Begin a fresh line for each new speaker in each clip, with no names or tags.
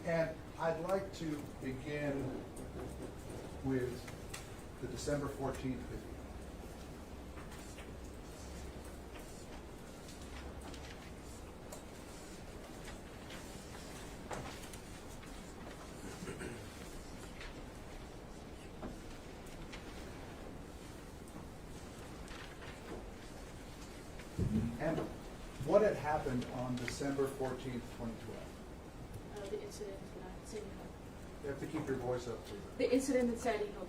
And I'd like to begin with the December 14th video. And what had happened on December 14th, 2012?
The incident at Sandy Hook.
You have to keep your voice up, please.
The incident at Sandy Hook.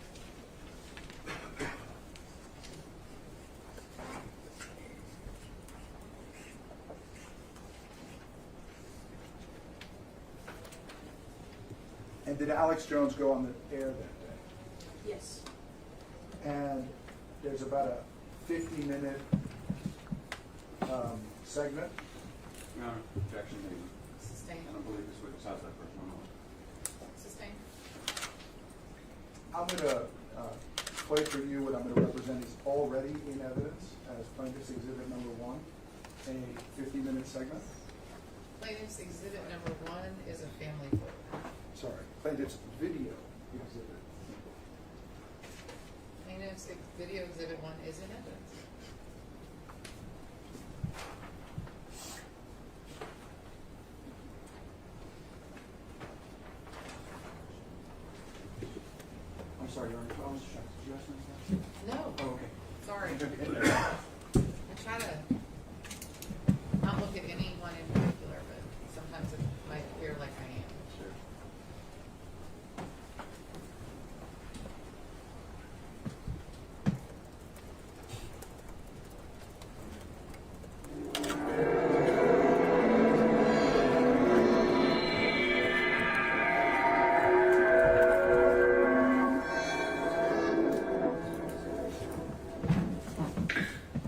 And did Alex Jones go on the air that day?
Yes.
And there's about a 50-minute segment.
No, objection made.
Sustained.
I don't believe this witness has that personal knowledge.
Sustained.
I'm going to play for you what I'm going to represent is already in evidence as plaintiff's exhibit number 1, a 50-minute segment.
Plaintiff's exhibit number 1 is a family photo.
Sorry, plaintiff's video exhibit.
Plaintiff's video exhibit 1 is in evidence.
I'm sorry, Your Honor, I was shocked. Did you ask me that?
No.
Oh, okay.
Sorry.
Okay.
I try to not look at anyone in particular, but sometimes it might appear like I am.
Sure.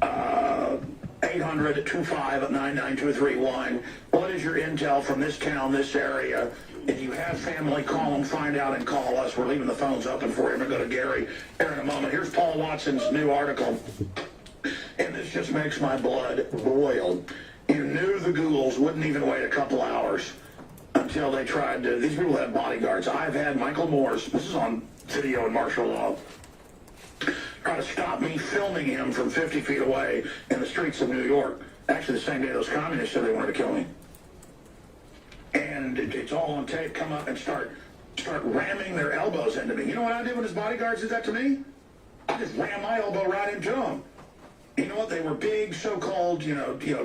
Uh, 800-259-9231. What is your intel from this town, this area? If you have family, call them, find out, and call us. We're leaving the phones open for you. I'm going to go to Gary here in a moment. Here's Paul Watson's new article, and this just makes my blood boil. You knew the ghouls wouldn't even wait a couple hours until they tried to. These people have bodyguards. I've had Michael Moore's, this is on video in martial law, try to stop me filming him from 50 feet away in the streets of New York. Actually, the same day those communists said they wanted to kill me. And it's all on tape. Come up and start ramming their elbows into me. You know what I did when his bodyguards did that to me? I just rammed my elbow right into them. You know what? They were big, so-called,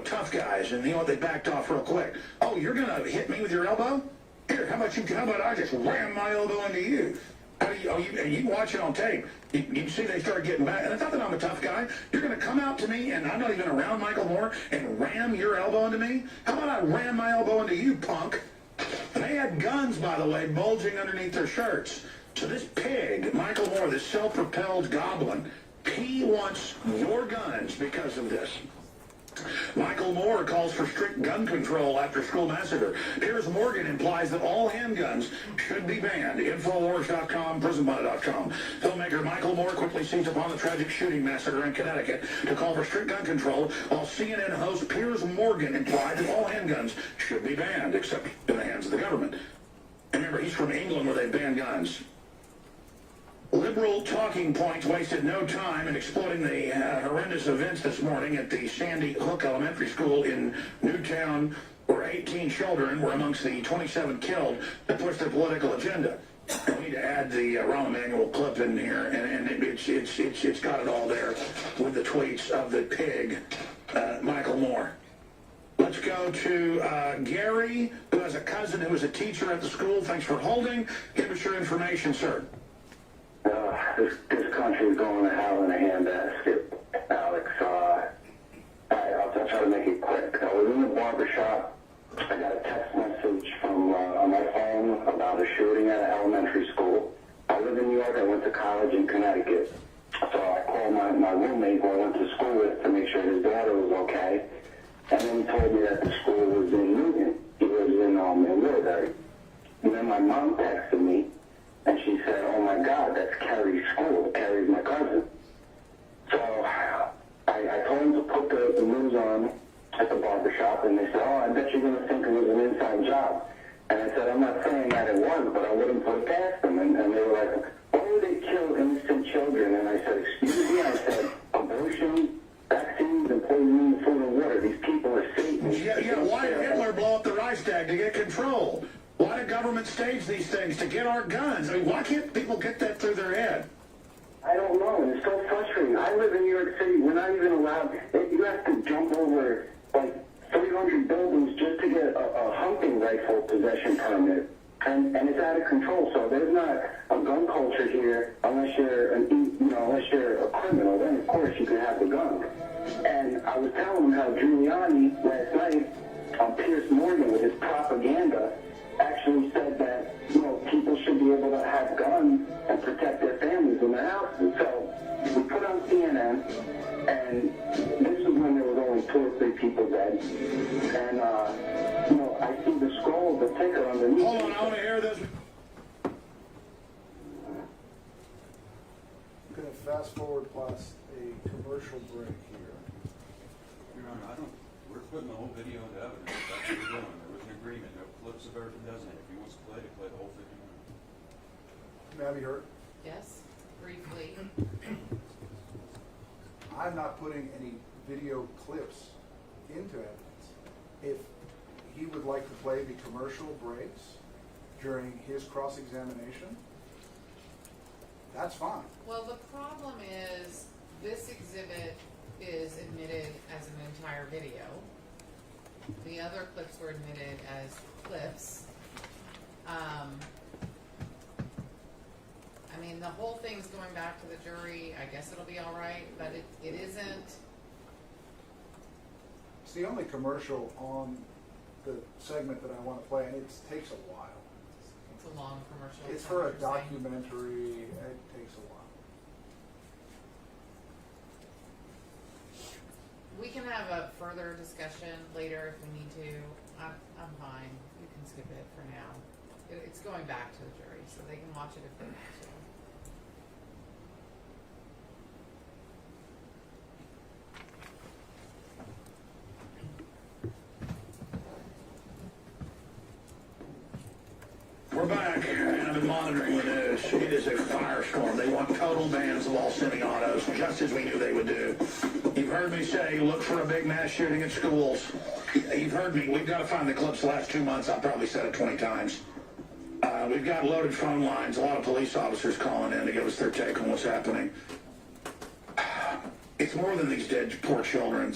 tough guys, and you know what? They backed off real quick. Oh, you're gonna hit me with your elbow? Here, how about I just ram my elbow into you? And you can watch it on tape. You can see they start getting back. And it's not that I'm a tough guy. You're going to come out to me, and I'm not even around Michael Moore, and ram your elbow into me? How about I ram my elbow into you, punk? And they had guns, by the way, bulging underneath their shirts. So this pig, Michael Moore, this self-propelled goblin, he wants your guns because of this. Michael Moore calls for strict gun control after school massacre. Piers Morgan implies that all handguns should be banned. Infowars.com, prisonbud.com. Filmmaker Michael Moore quickly seized upon the tragic shooting massacre in Connecticut to call for strict gun control, while CNN host Piers Morgan implied that all handguns should be banned, except in the hands of the government. And remember, he's from England where they ban guns. Liberal talking points wasted no time in exploiting the horrendous events this morning at the Sandy Hook Elementary School in Newtown, where 18 children were amongst the 27 killed to push their political agenda. We need to add the Rahm Emanuel clip in here, and it's got it all there with the tweets of the pig, Michael Moore. Let's go to Gary, who has a cousin who is a teacher at the school. Thanks for holding. Give us your information, sir.
This country is going to hell in a handbasket, Alex. I'll try to make it quick. I was in the barbershop. I got a text message from on my phone about a shooting at an elementary school. I live in New York. I went to college in Connecticut. So I called my roommate who I went to school with to make sure his daughter was okay. And then he told me that the school was in Newton. He lives in Woodbury. And then my mom texted me. And she said, oh my God, that's Carrie's school. Carrie's my cousin. So I told him to put the news on at the barbershop, and they said, oh, I bet you're going to think it was an inside job. And I said, I'm not saying bad it was, but I wouldn't put it past them. And they were like, why would they kill innocent children? And I said, excuse me? I said, abortion, vaccines, and poisoning food and water. These people are Satanists.
Yeah, why did Hitler blow up the Reichstag? To get control. Why did government stage these things? To get our guns. I mean, why can't people get that through their head?
I don't know, and it's so frustrating. I live in New York City. We're not even allowed. You have to jump over like 300 buildings just to get a hunting rifle possession permit, and it's out of control. So there's not a gun culture here unless you're unless you're a criminal. Then of course you can have the gun. And I was telling them how Giuliani last night on Piers Morgan with his propaganda actually said that people should be able to have guns and protect their families and their houses. So we put on CNN, and this is when there was only 2 or 3 people dead. And I see the scroll of the ticker underneath.
Hold on, I want to hear this.
I'm going to fast forward past a commercial break here.
Your Honor, we're putting the whole video into evidence. That's what we're doing. There was an agreement. No clips of everything, doesn't it? If he wants to play the whole 50 minutes.
May I be heard?
Yes, briefly.
I'm not putting any video clips into evidence. If he would like to play the commercial breaks during his cross-examination, that's fine.
Well, the problem is this exhibit is admitted as an entire video. The other clips were admitted as clips. I mean, the whole thing's going back to the jury. I guess it'll be all right, but it isn't.
It's the only commercial on the segment that I want to play, and it takes a while.
It's a long commercial.
It's
is
for
what
a
you're saying.
documentary. It takes a while.
We can have a further discussion later if we need to. I'm fine. You can skip it for now. It's going back to the jury, so they can watch it if they want to.
We're back, and I've been monitoring the news. It is a firestorm. They want total bans of all semi-autos, just as we knew they would do. You've heard me say, look for a big mass shooting at schools. You've heard me. We've got to find the clips the last 2 months. I've probably said it 20 times. We've got loaded phone lines. A lot of police officers calling in to give us their take on what's happening. It's more than these dead poor children.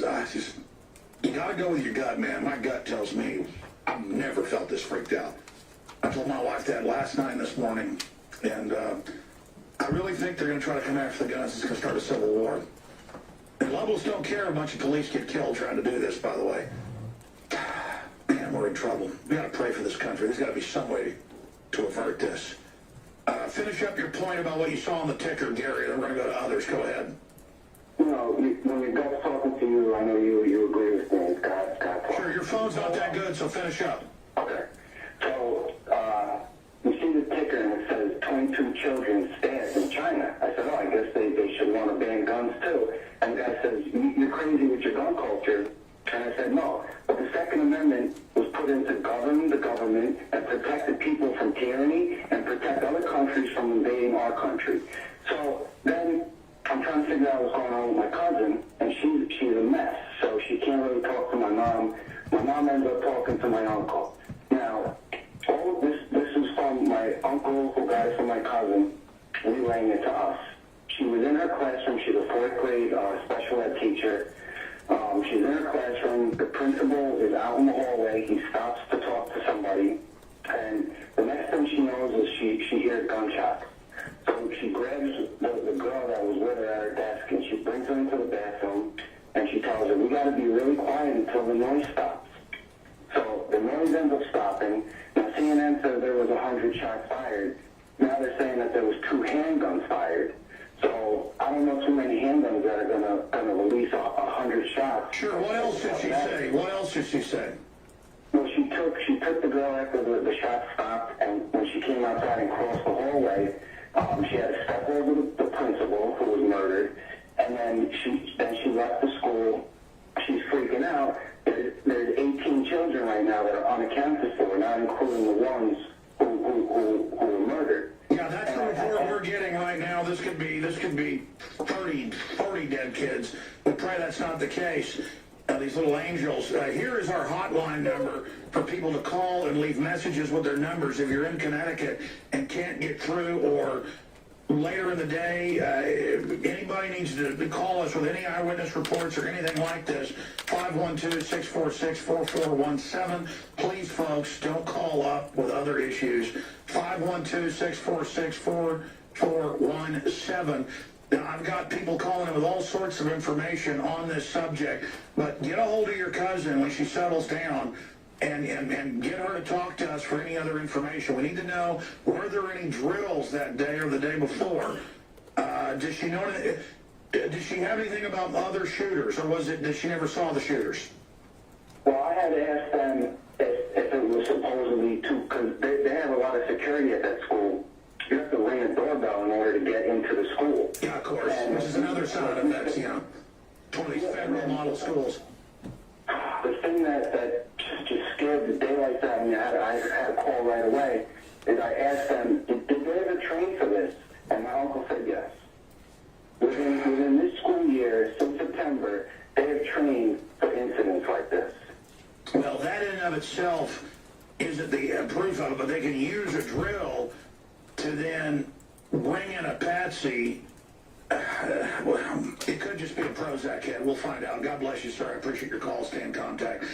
You got to go with your gut, man. My gut tells me I've never felt this freaked out. I told my wife that last night and this morning, and I really think they're going to try to come after the guns. It's going to start a civil war. And levels don't care. A bunch of police get killed trying to do this, by the way. Man, we're in trouble. We got to pray for this country. There's got to be some way to avert this. Finish up your point about what you saw on the ticker, Gary, then we're going to go to others. Go ahead.
When your gut's talking to you, I know you agree with me. God
Sure, your phone's not that good, so finish up.
Okay. So, you see the ticker and it says 22 children stabbed in China. I said, I guess they should want to ban guns too. And the guy says, you're crazy with your gun culture. And I said, no. But the Second Amendment was put in to govern the government and protect the people from tyranny and protect other countries from invading our country. So then I'm trying to figure out what's going on with my cousin, and she's a mess. So she can't really talk to my mom. My mom ends up talking to my uncle. Now, all of this is from my uncle who got it from my cousin, relaying it to us. She was in her classroom. She's a 4th grade special ed teacher. She's in her classroom. The principal is out in the hallway. He stops to talk to somebody. And the next thing she knows is she hears gunshots. So she grabs the girl that was with her at her desk, and she brings her into the bathroom, and she tells her, we got to be really quiet until the noise stops. So the noise ends up stopping. Now CNN said there was 100 shots fired. Now they're saying that there was 2 handguns fired. So I don't know too many handguns that are gonna release 100 shots.
Sure, what else did she say? What else did she say?
Well, she took the girl after the shot stopped, and when she came outside and crossed the hallway, she had to step over the principal who was murdered, and then she left the school. She's freaking out. There's 18 children right now that are unaccounted for, not including the ones who
could be 30, 40 dead kids. We pray that's not the case. These little angels. Here is our hotline number for people to call and leave messages with their numbers if you're in Connecticut and can't get through, or later in the day, anybody needs to call us with any eyewitness reports or anything like this. 512-646-4417. Please, folks, don't call up with other issues. 512-646-4417. Now, I've got people calling in with all sorts of information on this subject, but get a hold of your cousin when she settles down and get her to talk to us for any other information. We need to know, were there any drills that day or the day before? Does she know? Did she have anything about other shooters, or was it that she never saw the shooters?
Well, I had to ask them if it was supposedly because they have a lot of security at that school. You have to ring a doorbell in order to get into the school.
Yeah, of course. Which is another side effect, you know. 20 federal model schools.
The thing that just scared the daylights out of me, I had a call right away, is I asked them, did they ever train for this? And my uncle said yes. Within this school year, since September, they have trained for incidents like this.
Well, that in and of itself isn't the proof of it, but they can use a drill to then bring in a patsy. Well, it could just be a Prozac head. We'll find out. God bless you, sir. I appreciate your call. Stay in contact.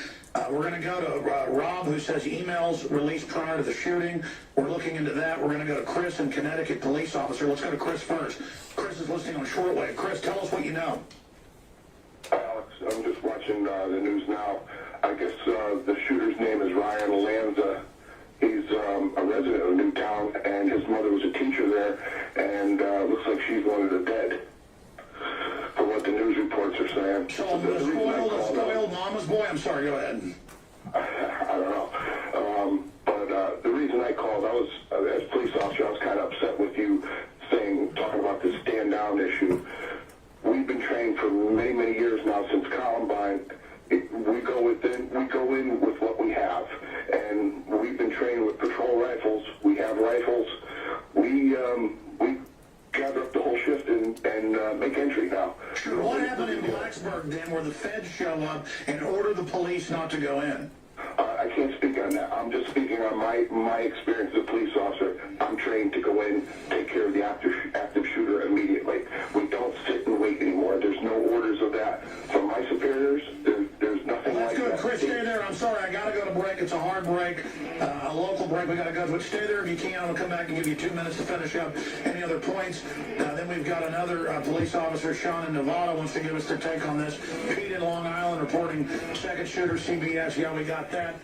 We're going to go to Rob, who says emails released prior to the shooting. We're looking into that. We're going to go to Chris in Connecticut, police officer. Let's go to Chris first. Chris is listening on shortwave. Chris, tell us what you know.
Alex, I'm just watching the news now. I guess the shooter's name is Ryan Lanza. He's a resident of Newtown, and his mother was a teacher there, and looks like she's one of the dead, from what the news reports are saying.
So the spoiled mama's boy? I'm sorry, go ahead.
I don't know. But the reason I called, I was, as police officer, I was kind of upset with you talking about this stand down issue. We've been trained for many, many years now, since Columbine. We go in with what we have, and we've been trained with patrol rifles. We have rifles. We gather up the whole shift and make entry now.
Sure. What happened in Blacksburg then, where the feds show up and order the police not to go in?
I can't speak on that. I'm just speaking on my experience as a police officer. I'm trained to go in, take care of the active shooter immediately. We don't sit and wait anymore. There's no orders of that from my superiors. There's nothing like that.
That's good. Chris, stay there. I'm sorry. I got to go to break. It's a hard break, a local break. We got to go to it. Stay there if you can. I'll come back and give you 2 minutes to finish up any other points. Then we've got another police officer, Sean in Nevada, wants to give us their take on this. Pete in Long Island reporting second shooter, CBS. Yeah, we got that.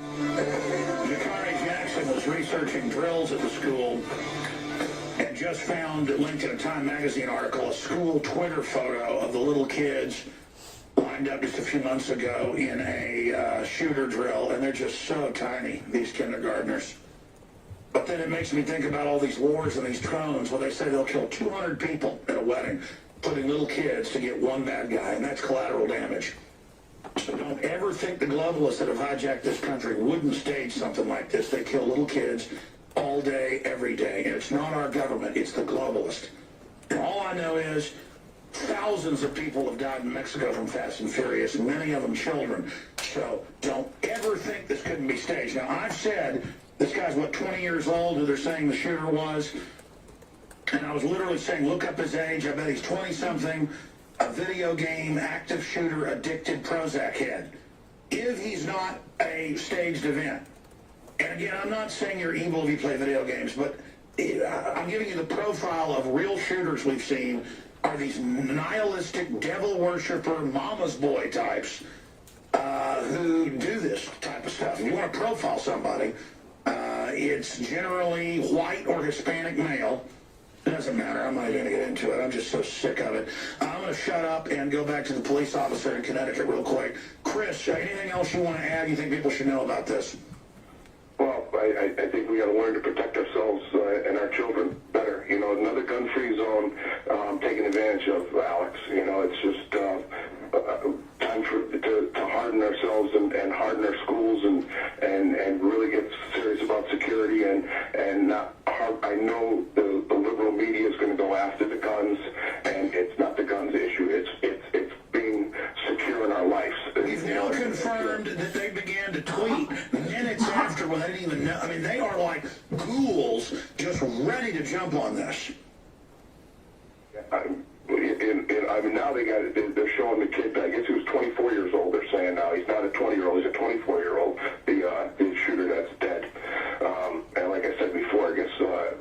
Jakari Jackson was researching drills at the school and just found, linked in a Time magazine article, a school Twitter photo of the little kids lined up just a few months ago in a shooter drill, and they're just so tiny, these kindergartners. But then it makes me think about all these wars and these drones where they say they'll kill 200 people at a wedding, putting little kids to get one bad guy, and that's collateral damage. So don't ever think the globalists that have hijacked this country wouldn't stage something like this. They kill little kids all day, every day. And it's not our government, it's the globalist. And all I know is thousands of people have died in Mexico from Fast and Furious, many of them children. So don't ever think this couldn't be staged. Now, I've said this guy's, 20 years old, who they're saying the shooter was. And I was literally saying, look up his age. I bet he's 20-something. A video game, active shooter, addicted Prozac head. If he's not a staged event. And again, I'm not saying you're evil if you play video games, but I'm giving you the profile of real shooters we've seen are these nihilistic, devil worshiper, mama's boy types who do this type of stuff. And you want to profile somebody, it's generally white or Hispanic male. It doesn't matter. I'm not even going to get into it. I'm just so sick of it. I'm going to shut up and go back to the police officer in Connecticut real quick. Chris, anything else you want to add you think people should know about this?
Well, I think we got to learn to protect ourselves and our children better. You know, another gun-free zone taking advantage of, Alex. You know, it's just time to harden ourselves and harden our schools and really get serious about security, and I know the liberal media is going to go after the guns, and it's not the guns issue. It's being secure in our lives.
We've now confirmed that they began to tweet minutes after when they didn't even know. I mean, they are like ghouls just ready to jump on this.
I mean, now they're showing the kid, I guess he was 24 years old, they're saying now. He's not a 20-year-old, he's a 24-year-old, the shooter that's dead. And like I said before, I guess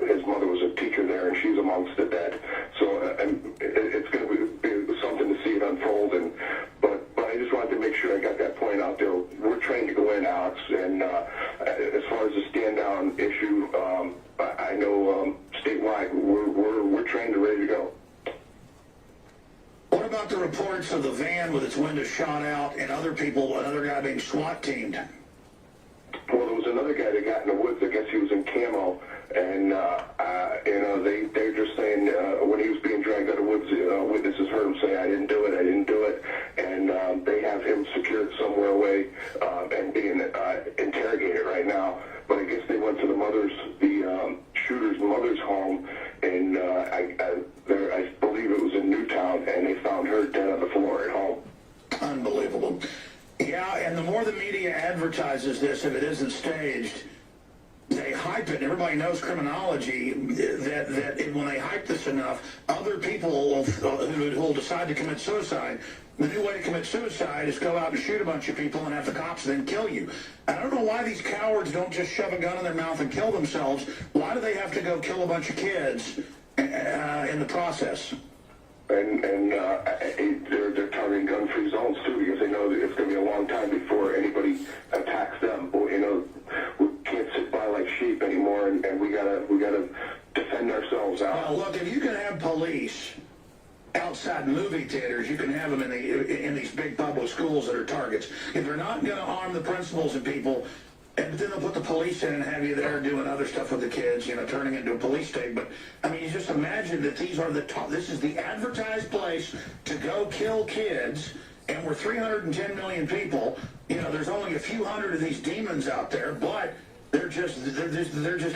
his mother was a teacher there, and she's amongst the dead. So it's going to be something to see it unfold. But I just wanted to make sure I got that point out there. We're trained to go in, Alex, and as far as the stand-down issue, I know statewide we're trained and ready to go.
What about the reports of the van with its windows shot out and another guy being SWAT teamed?
Well, there was another guy that got in the woods. I guess he was in camo, and they're just saying when he was being dragged out of the woods, witnesses heard him say, "I didn't do it," and they have him secured somewhere away and being interrogated right now. But I guess they went to the shooter's mother's home, and I believe it was in Newtown, and they found her dead on the floor at home.
Unbelievable. Yeah, and the more the media advertises this, if it isn't staged, they hype it. Everybody knows criminology, that when they hype this enough, other people who will decide to commit suicide, the new way to commit suicide is go out and shoot a bunch of people and have the cops then kill you. I don't know why these cowards don't just shove a gun in their mouth and kill themselves. Why do they have to go kill a bunch of kids in the process?
And they're targeting gun-free zones too, because they know that it's going to be a long time before anybody attacks them. You know, we can't sit by like sheep anymore, and we gotta defend ourselves out.
Well, look, if you can have police outside movie theaters, you can have them in these big public schools that are targets. If they're not going to arm the principals and people, and then they'll put the police in and have you there doing other stuff with the kids, you know, turning into a police state. But, I mean, you just imagine that this is the advertised place to go kill kids, and we're 310 million people. You know, there's only a few hundred of these demons out there, but they're just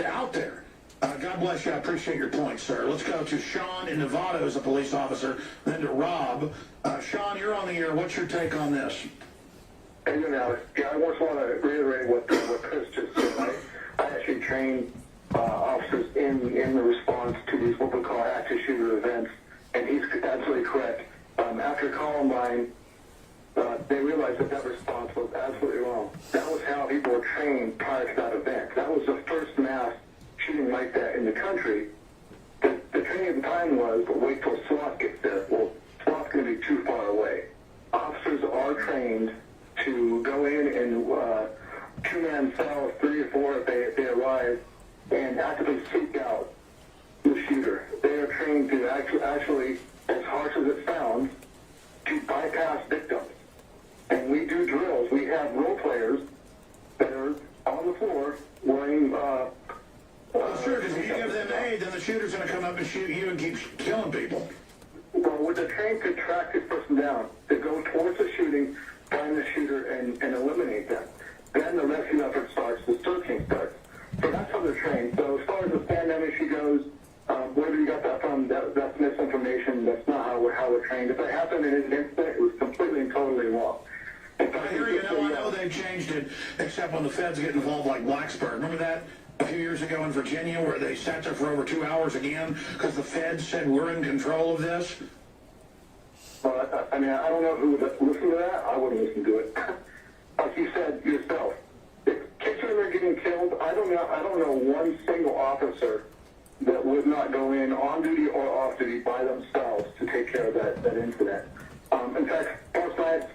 out there. God bless you. I appreciate your point, sir. Let's go to Sean in Nevada as a police officer, then to Rob. Sean, you're on the air. What's your take on this?
Hey, Alex. Yeah, I just want to reiterate what Chris just said. I actually train officers in the response to these what we call active shooter events, and he's absolutely correct. After Columbine, they realized that response was absolutely wrong. That was how people were trained prior to that event. That was the first mass shooting like that in the country. The training at the time was, wait till SWAT gets there. Well, SWAT's going to be too far away. Officers are trained to go in and two-man cells, 3 or 4 if they arrive, and actively seek out the shooter. They are trained to actually, as harsh as it sounds, to bypass victims. And we do drills. We have role players that are on the floor wearing...
well, sure, because if you give them aid, then the shooter's going to come up and shoot you and keep killing people.
Well, with the train to track this person down, to go towards the shooting, find the shooter, and eliminate them. Then the rescue effort starts, the searching starts. So that's how they're trained. So as far as the stand-down issue goes, wherever you got that from, that's misinformation. That's not how we're trained. If that happened in an incident, it was completely and totally wrong.
I hear you. I know they've changed it, except when the feds get involved, like Blacksburg. Remember that a few years ago in Virginia, where they sat there for over 2 hours again because the feds said we're in control of this?
Well, I mean, I don't know who would listen to that. I wouldn't listen to it. Like you said yourself, if kids are getting killed, I don't know one single officer that would not go in on duty or off duty by themselves to take care of that incident. In fact,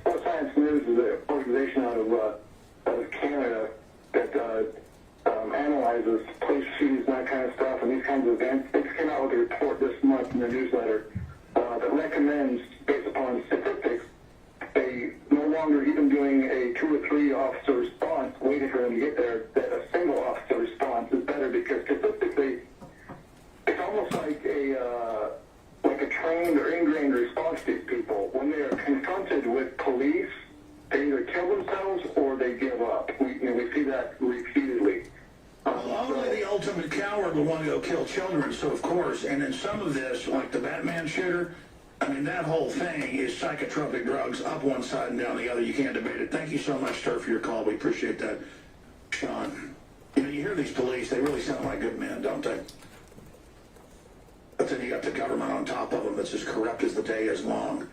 Sports Science News is an organization out of Canada that analyzes police shootings and that kind of stuff and these kinds of events. They just came out with a report this month in their newsletter that recommends, based upon statistics, they no longer even doing a 2 or 3 officer response, waiting for them to get there, that a single officer response is better because statistically, it's almost like a trained or ingrained response to these people. When they are confronted with police, they either kill themselves or they give up. We see that repeatedly.
Well, ultimate coward would want to go kill children, so of course, and then some of this, like the Batman shooter, I mean, that whole thing is psychotropic drugs up one side and down the other. You can't debate it. Thank you so much, sir, for your call. We appreciate that, Sean. You know, you hear these police, they really sound like good men, don't they? But then you got the government on top of them that's as corrupt as the day is long.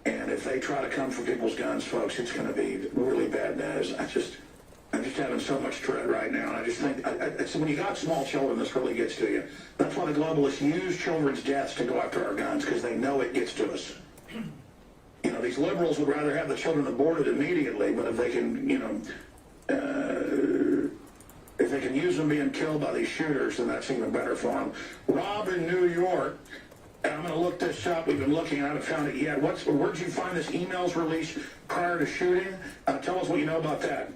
And if they try to come for people's guns, folks, it's going to be really bad news. I'm just having so much dread right now. And I just think, it's when you got small children, this really gets to you. That's why the globalists use children's deaths to go after our guns, because they know it gets to us. You know, these liberals would rather have the children aborted immediately, but if they can, you know, if they can use them being killed by these shooters, then that's even better for them. Rob in New York, and I'm going to look this up. We've been looking. I haven't found it yet. Where'd you find this emails released prior to shooting? Tell us what you know about that.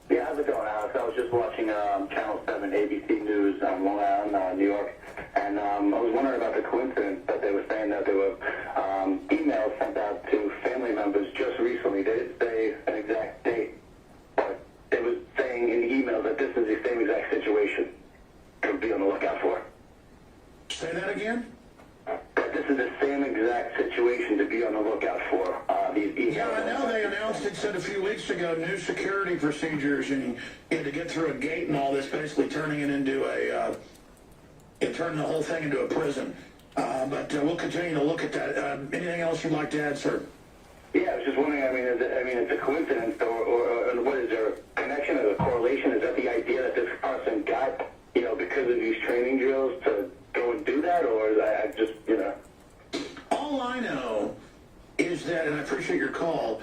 Yeah, how's it going, Alex? I was just watching Channel 7 ABC News on Long Island, New York, and I was wondering about the coincidence that they were saying that there were emails sent out to family members just recently. They didn't say an exact date, but it was saying in the email that this is the same exact situation to be on the lookout for.
Say that again?
That this is the same exact situation to be on the lookout for. These emails.
Yeah, I know. They announced it, said a few weeks ago, new security procedures, and you had to get through a gate and all this, basically turning it into turning the whole thing into a prison. But we'll continue to look at that. Anything else you'd like to add, sir?
Yeah, I was just wondering, it's a coincidence, or what is there a connection or a correlation? Is that the idea that this person got, because of these training drills to go and do that, or is I just,
All I know is that, and I appreciate your call,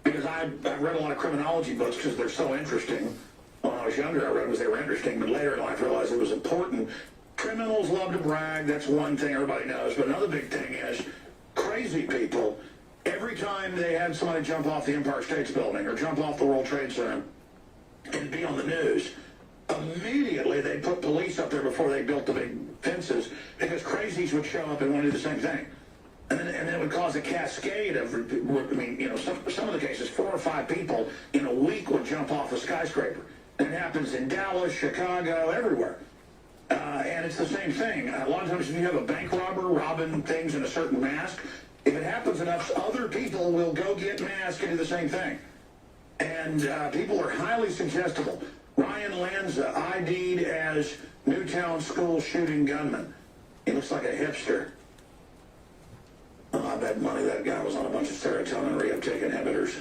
because I've read a lot of criminology books because they're so interesting. When I was younger, I read because they were interesting, but later in life I realized it was important. Criminals love to brag, that's one thing everybody knows, but another big thing is crazy people, every time they had somebody jump off the Empire State Building or jump off the World Trade Center and be on the news, immediately they'd put police up there before they built the big fences because crazies would show up and want to do the same thing. And then it would cause a cascade of, some of the cases, 4 or 5 people in a week would jump off a skyscraper. And it happens in Dallas, Chicago, everywhere. And it's the same thing. A lot of times if you have a bank robber robbing things in a certain mask, if it happens enough, other people will go get masked and do the same thing. And people are highly suggestible. Ryan Lanza, ID'd as Newtown school shooting gunman. He looks like a hipster. Oh, I bet money that guy was on a bunch of serotonin reuptake inhibitors.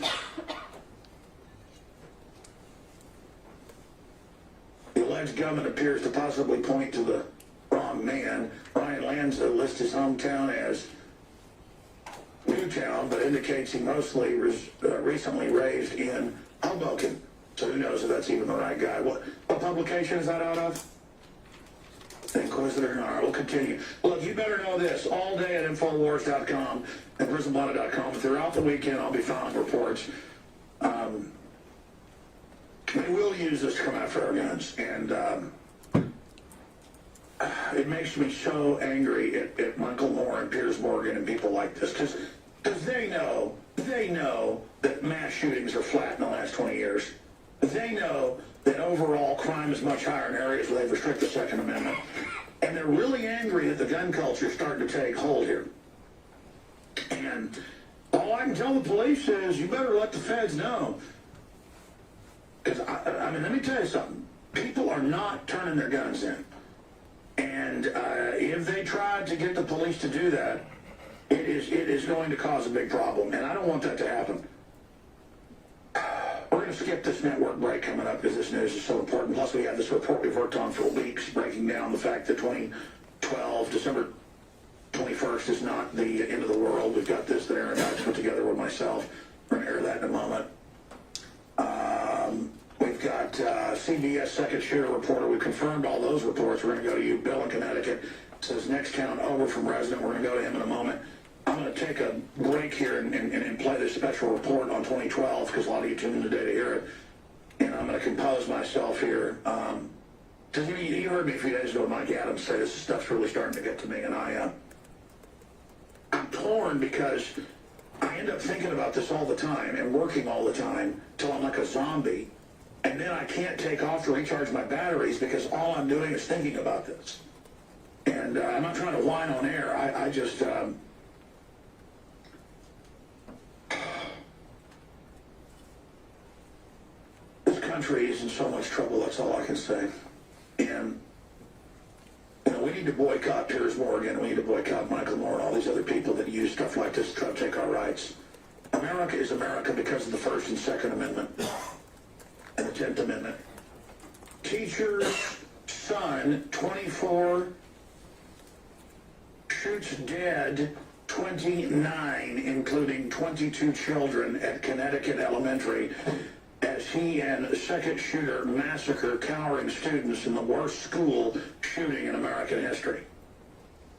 The alleged gunman appears to possibly point to the wrong man. Ryan Lanza lists his hometown as Newtown, but indicates he mostly recently raised in Hoboken. So who knows if that's even the right guy. What publication is that out of? Inquisitor. All right, we'll continue. Look, you better know this. All day at Infowars.com and PrisonBlotted.com. Throughout the weekend, I'll be filing reports. They will use this to come after our guns. And it makes me so angry at Michael Moore and Piers Morgan and people like this. Because they know that mass shootings are flat in the last 20 years. They know that overall crime is much higher in areas where they've restricted the Second Amendment. And they're really angry that the gun culture is starting to take hold here. And all I can tell the police is, you better let the feds know. Because, let me tell you something. People are not turning their guns in. And if they try to get the police to do that, it is going to cause a big problem. And I don't want that to happen. We're going to skip this network break coming up because this news is so important. Plus, we have this report we've worked on for weeks breaking down the fact that 2012, December 21st, is not the end of the world. We've got this that Aaron and I put together with myself. We're going to air that in a moment. We've got CBS second shooter reporter. We confirmed all those reports. We're going to go to you, Bill in Connecticut. It says next town over from resident. We're going to go to him in a moment. I'm going to take a break here and play this special report on 2012 because a lot of you tuned in today to hear it. And I'm going to compose myself here. Because you heard me a few days ago, Mike Adams say this stuff's really starting to get to me. And I'm torn because I end up thinking about this all the time and working all the time till I'm like a zombie. and then I can't take off to recharge my batteries because all I'm doing is thinking about this. And I'm not trying to whine on air. I just... this country is in so much trouble, that's all I can say. And, you know, we need to boycott Piers Morgan, we need to boycott Michael Moore and all these other people that use stuff like this to try to take our rights. America is America because of the First and Second Amendment and the 10th Amendment. Teacher's son, 24, shoots dead 29, including 22 children at Connecticut Elementary, as he and second shooter massacre cowering students in the worst school shooting in American history.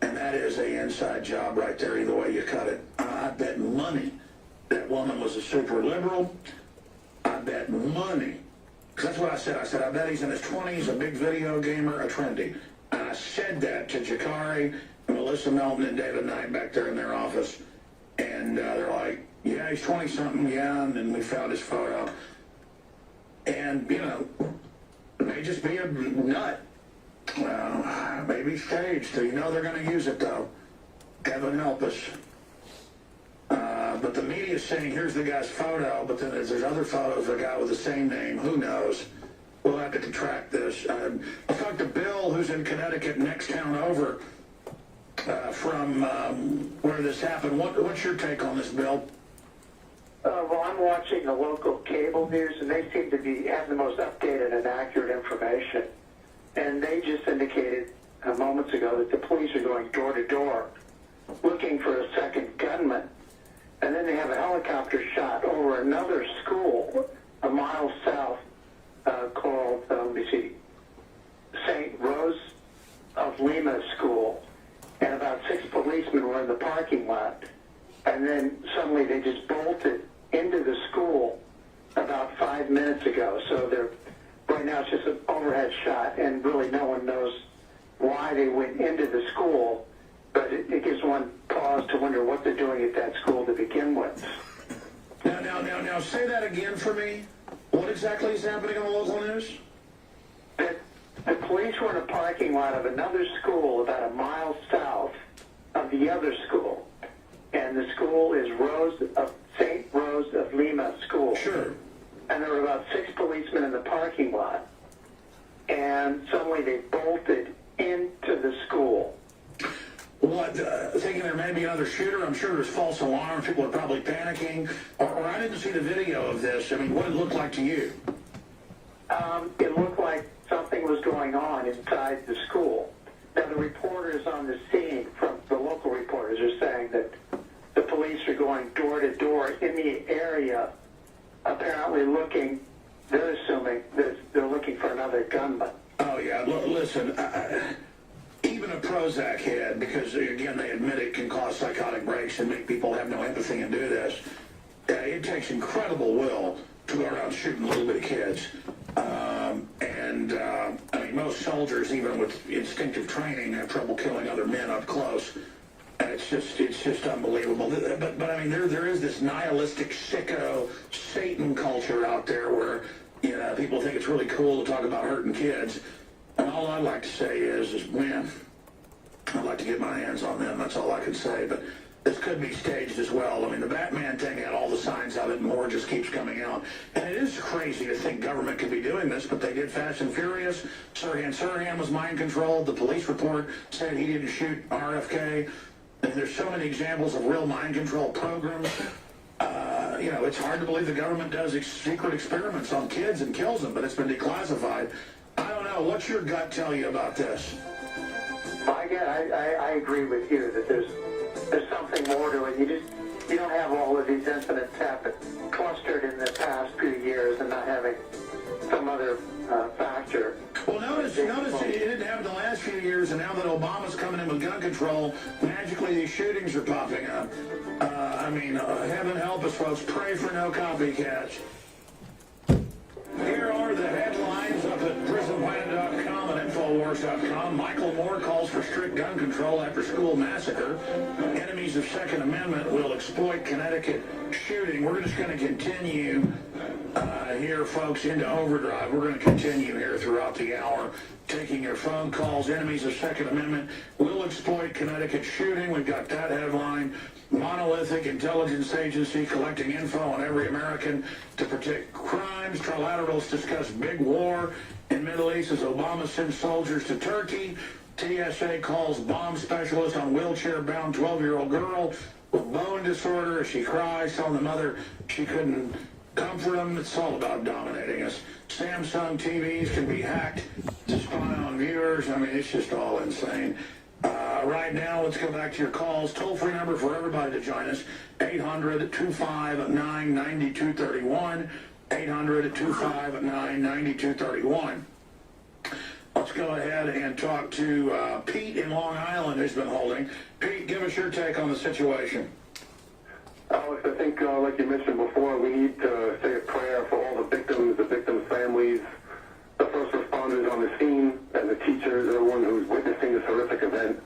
And that is an inside job right there, either way you cut it. I bet money that woman was a super liberal. I bet money. Because that's what I said. I said, I bet he's in his 20s, a big video gamer, a trendy. And I said that to Jakari, Melissa Melton, and David Knight back there in their office. And they're like, yeah, he's 20-something, yeah. And then we found his photo. And, you know, it may just be a nut. Well, maybe staged. So you know they're going to use it, though. Heaven help us. But the media is saying, here's the guy's photo, but then there's other photos of a guy with the same name. Who knows? We'll have to track this. I talked to Bill, who's in Connecticut, next town over, from where this happened. What's your take on this, Bill?
Well, I'm watching the local cable news, and they seem to have the most updated and accurate information. And they just indicated moments ago that the police are going door to door looking for a second gunman. And then they have a helicopter shot over another school a mile south called, St. Rose of Lima School. And about 6 policemen were in the parking lot. And then suddenly they just bolted into the school about 5 minutes ago. So right now it's just an overhead shot, and really no one knows why they went into the school. But it gives one pause to wonder what they're doing at that school to begin with.
Now, say that again for me. What exactly is happening on the local news?
The police were in a parking lot of another school about a mile south of the other school. And the school is St. Rose of Lima School.
Sure.
And there were about 6 policemen in the parking lot. And suddenly they bolted into the school.
What, thinking there may be another shooter? I'm sure there's false alarms. People are probably panicking. Or I didn't see the video of this. I mean, what did it look like to you?
It looked like something was going on inside the school. Now, the reporters on the scene, from the local reporters, are saying that the police are going door to door in the area, apparently looking, they're assuming that they're looking for another gunman.
Oh, yeah. Listen, even a Prozac head, because, again, they admit it can cause psychotic breaks and make people have no empathy and do this. It takes incredible will to go around shooting little bitty kids. I mean, most soldiers, even with instinctive training, have trouble killing other men up close. And it's just unbelievable. But I mean, there is this nihilistic, sicko, Satan culture out there where, you know, people think it's really cool to talk about hurting kids. And all I'd like to say is, man, I'd like to get my hands on them. That's all I can say. But this could be staged as well. I mean, the Batman thing had all the signs of it, and more just keeps coming out. And it is crazy to think government could be doing this, but they did Fast and Furious. Sirhan was mind controlled. The police report said he didn't shoot RFK. And there's so many examples of real mind control programs. You know, it's hard to believe the government does secret experiments on kids and kills them, but it's been declassified. I don't know. What's your gut tell you about this?
I agree with you that there's something more to it. You don't have all of these incidents happen clustered in the past few years and not having some other factor.
Well, notice it didn't happen the last few years, and now that Obama's coming in with gun control, magically these shootings are popping up. I mean, heaven help us, folks. Pray for no copycats. Here are the headlines up at prisonplanet.com and Infowars.com. Michael Moore calls for strict gun control after school massacre. Enemies of Second Amendment will exploit Connecticut shooting. We're just going to continue here, folks, into overdrive. We're going to continue here throughout the hour, taking your phone calls. Enemies of Second Amendment will exploit Connecticut shooting. We've got that headline. Monolithic intelligence agency collecting info on every American to protect crimes. Trilaterals discuss big war in Middle East as Obama sends soldiers to Turkey. TSA calls bomb specialist on wheelchair-bound 12-year-old girl with bone disorder as she cries, telling the mother she couldn't comfort them. It's all about dominating us. Samsung TVs can be hacked to spy on viewers. I mean, it's just all insane. Right now, let's go back to your calls. Toll-free number for everybody to join us, 800-259-9231, 800-259-9231. Let's go ahead and talk to Pete in Long Island, who's been holding. Pete, give us your take on the situation.
Alex, I think, like you mentioned before, we need to say a prayer for all the victims' families, the first responders on the scene, and the teachers, everyone who's witnessing this horrific event.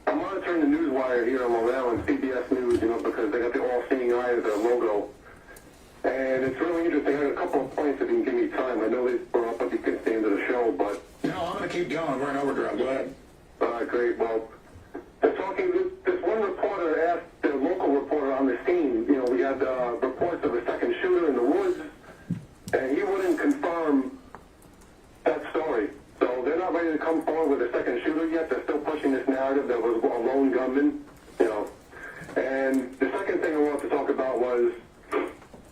I'm monitoring the news wire here in Long Island, CBS News, because they got the all-seeing eye as their logo. And it's really interesting. I have a couple of points if you can give me time. I know we're up against the end of the show, but...
No, I'm going to keep going. We're in overdrive. Go ahead.
All right, great. Well, they're talking... This one reporter asked the local reporter on the scene, we had reports of a second shooter in the woods, and he wouldn't confirm that story. So they're not ready to come forward with a second shooter yet. They're still pushing this narrative that was a lone gunman, And the second thing I wanted to talk about was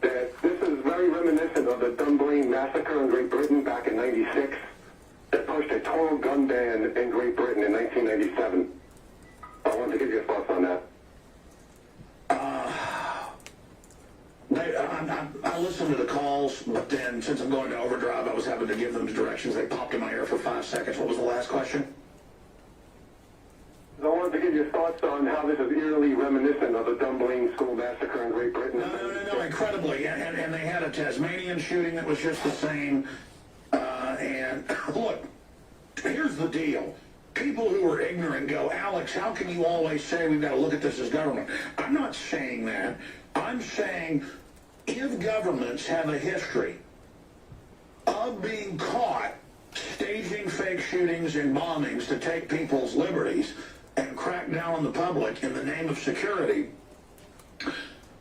that this is very reminiscent of the Dunblane massacre in Great Britain back in '96 that pushed a total gun ban in Great Britain in 1997. I wanted to get your thoughts on that.
I listened to the calls, but then since I'm going to overdrive, I was having to give them the directions. They popped in my ear for 5 seconds. What was the last question?
I wanted to get your thoughts on how this is eerily reminiscent of the Dunblane school massacre in Great Britain.
No, incredibly. And they had a Tasmanian shooting that was just the same. And look, here's the deal. People who are ignorant go, Alex, how can you always say we've got to look at this as government? I'm not saying that. I'm saying if governments have a history of being caught staging fake shootings and bombings to take people's liberties and crack down on the public in the name of security,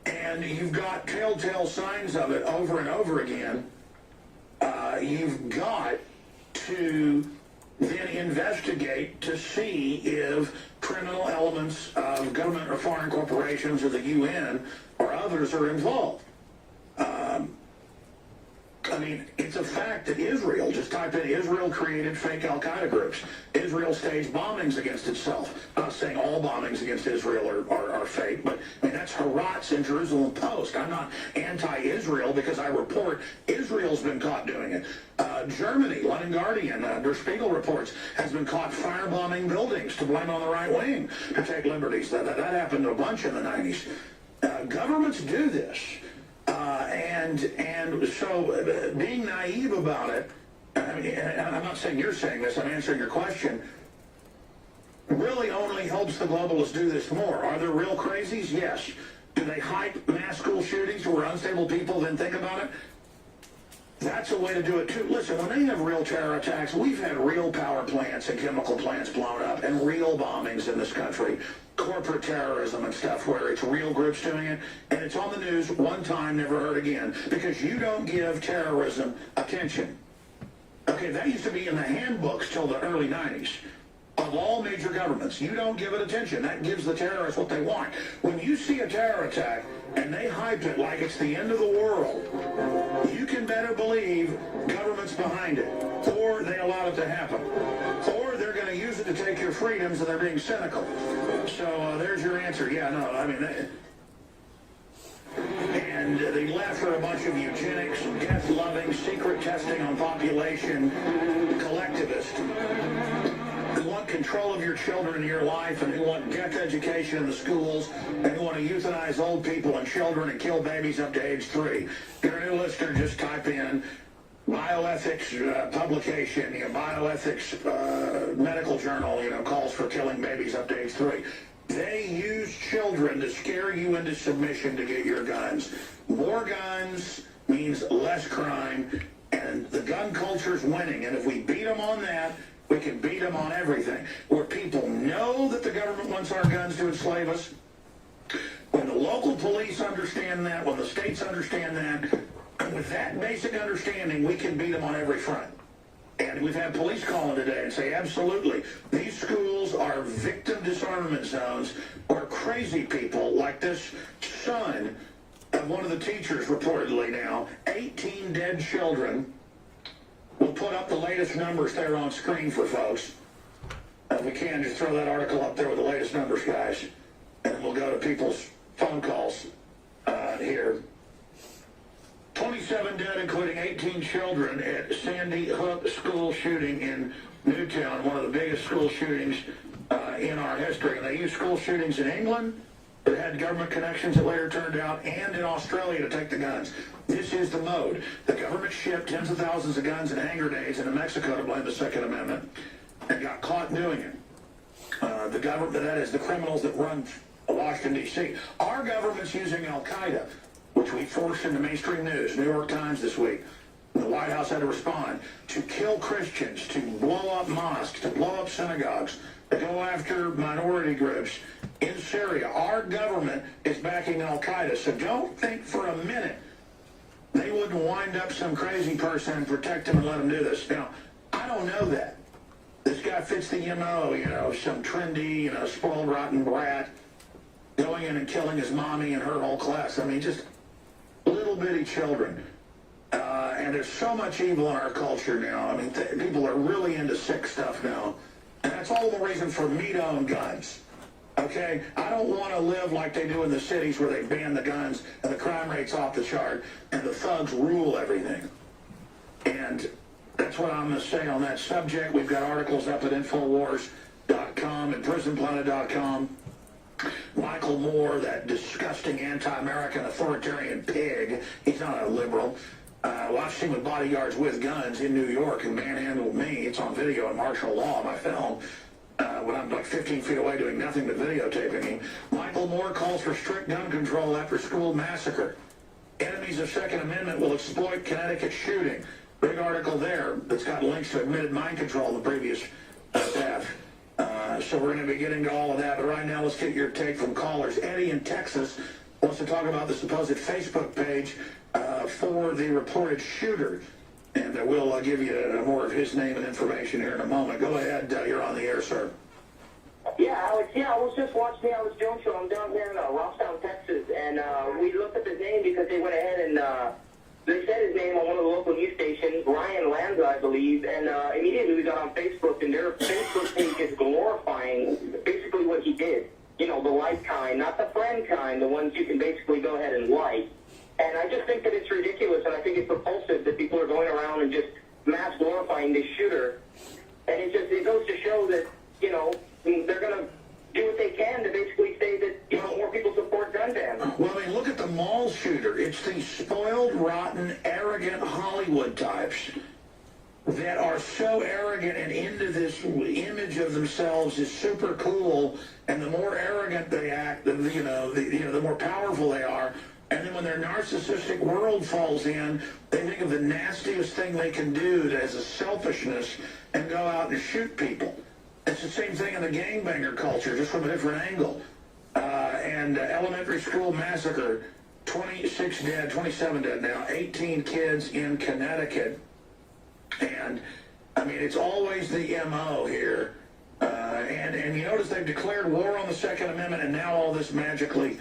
and you've got telltale signs of it over and over again, you've got to then investigate to see if criminal elements of government or foreign corporations or the UN or others are involved. I mean, it's a fact that Israel, just type in Israel created fake Al-Qaeda groups. Israel staged bombings against itself. I'm not saying all bombings against Israel are fake, but I mean, that's Harat's in Jerusalem Post. I'm not anti-Israel because I report Israel's been caught doing it. Germany, London Guardian, Der Spiegel reports, has been caught firebombing buildings to blame on the right wing to take liberties. That happened a bunch in the 90s. Governments do this. And so being naive about it, I mean, and I'm not saying you're saying this, I'm answering your question, really only helps the globalists do this more. Are there real crazies? Yes. Do they hype mass school shootings where unstable people then think about it? That's a way to do it too. Listen, when they have real terror attacks, we've had real power plants and chemical plants blown up and real bombings in this country, corporate terrorism and stuff where it's real groups doing it, and it's on the news one time, never heard again, because you don't give terrorism attention. Okay, that used to be in the handbooks till the early 90s. Of all major governments, you don't give it attention. That gives the terrorists what they want. When you see a terror attack and they hype it like it's the end of the world, you can better believe government's behind it, or they allow it to happen, or they're going to use it to take your freedoms and they're being cynical. So there's your answer. Yeah, no, I mean, and the left are a bunch of eugenics, death-loving, secret testing on population, collectivists who want control of your children and your life, and who want death education in the schools, and who want to euthanize old people and children and kill babies up to age 3. If you're a new listener, just type in bioethics publication, bioethics medical journal, calls for killing babies up to age 3. They use children to scare you into submission to get your guns. More guns means less crime, and the gun culture's winning. And if we beat them on that, we can beat them on everything. Where people know that the government wants our guns to enslave us, when the local police understand that, when the states understand that, and with that basic understanding, we can beat them on every front. And we've had police calling today and say, absolutely, these schools are victim disarmament zones where crazy people like this son of one of the teachers reportedly now, 18 dead children. We'll put up the latest numbers there on screen for folks. If we can, just throw that article up there with the latest numbers, guys. And we'll go to people's phone calls here. 27 dead, including 18 children at Sandy Hook school shooting in Newtown, one of the biggest school shootings in our history. And they used school shootings in England that had government connections that later turned out, and in Australia to take the guns. This is the mode. The government shipped tens of thousands of guns and hand grenades into Mexico to blame the Second Amendment and got caught doing it. The government, that is, the criminals that run Washington, D.C. Our government's using Al-Qaeda, which we forced into mainstream news, New York Times this week. The White House had to respond, to kill Christians, to blow up mosques, to blow up synagogues, to go after minority groups in Syria. Our government is backing Al-Qaeda, so don't think for a minute they wouldn't wind up some crazy person and protect him and let him do this. Now, I don't know that. This guy fits the MO, some trendy, spoiled, rotten brat going in and killing his mommy and her whole class. I mean, just little bitty children. And there's so much evil in our culture now. I mean, people are really into sick stuff now. And that's all the reason for me to own guns. Okay? I don't want to live like they do in the cities where they ban the guns and the crime rate's off the chart and the thugs rule everything. And that's what I'm going to say on that subject. We've got articles up at Infowars.com and PrisonPlanet.com. Michael Moore, that disgusting anti-American authoritarian pig, he's not a liberal. Well, I've seen with bodyguards with guns in New York who manhandled me. It's on video in martial law, my film, when I'm like 15 feet away doing nothing but videotaping him. Michael Moore calls for strict gun control after school massacre. Enemies of Second Amendment will exploit Connecticut shooting. Big article there that's got links to admitted mind control in the previous tab. So we're going to be getting to all of that. But right now, let's get your take from callers. Eddie in Texas wants to talk about the supposed Facebook page for the reported shooter. And we'll give you more of his name and information here in a moment. Go ahead. You're on the air, sir.
Yeah, Alex. Yeah, I was just watching the Alex Jones show. I'm down here in Robstown, Texas. And we looked up his name because they went ahead and they said his name on one of the local news stations, Ryan Lanza, I believe, and immediately we got on Facebook, and their Facebook page is glorifying basically what he did. The like kind, not the friend kind, the ones you can basically go ahead and like. And I just think that it's ridiculous, and I think it's repulsive that people are going around and just mass glorifying this shooter. And it goes to show that, they're going to do what they can to basically say that, more people support gun bans.
Well, I mean, look at the mall shooter. It's these spoiled, rotten, arrogant Hollywood types that are so arrogant and into this image of themselves as super cool, and the more arrogant they act, the more powerful they are. And then when their narcissistic world falls in, they think of the nastiest thing they can do as a selfishness and go out and shoot people. It's the same thing in the gangbanger culture, just from a different angle. And elementary school massacre, 26 dead, 27 dead now, 18 kids in Connecticut. And, I mean, it's always the MO here. And you notice they've declared war on the Second Amendment, and now all this magically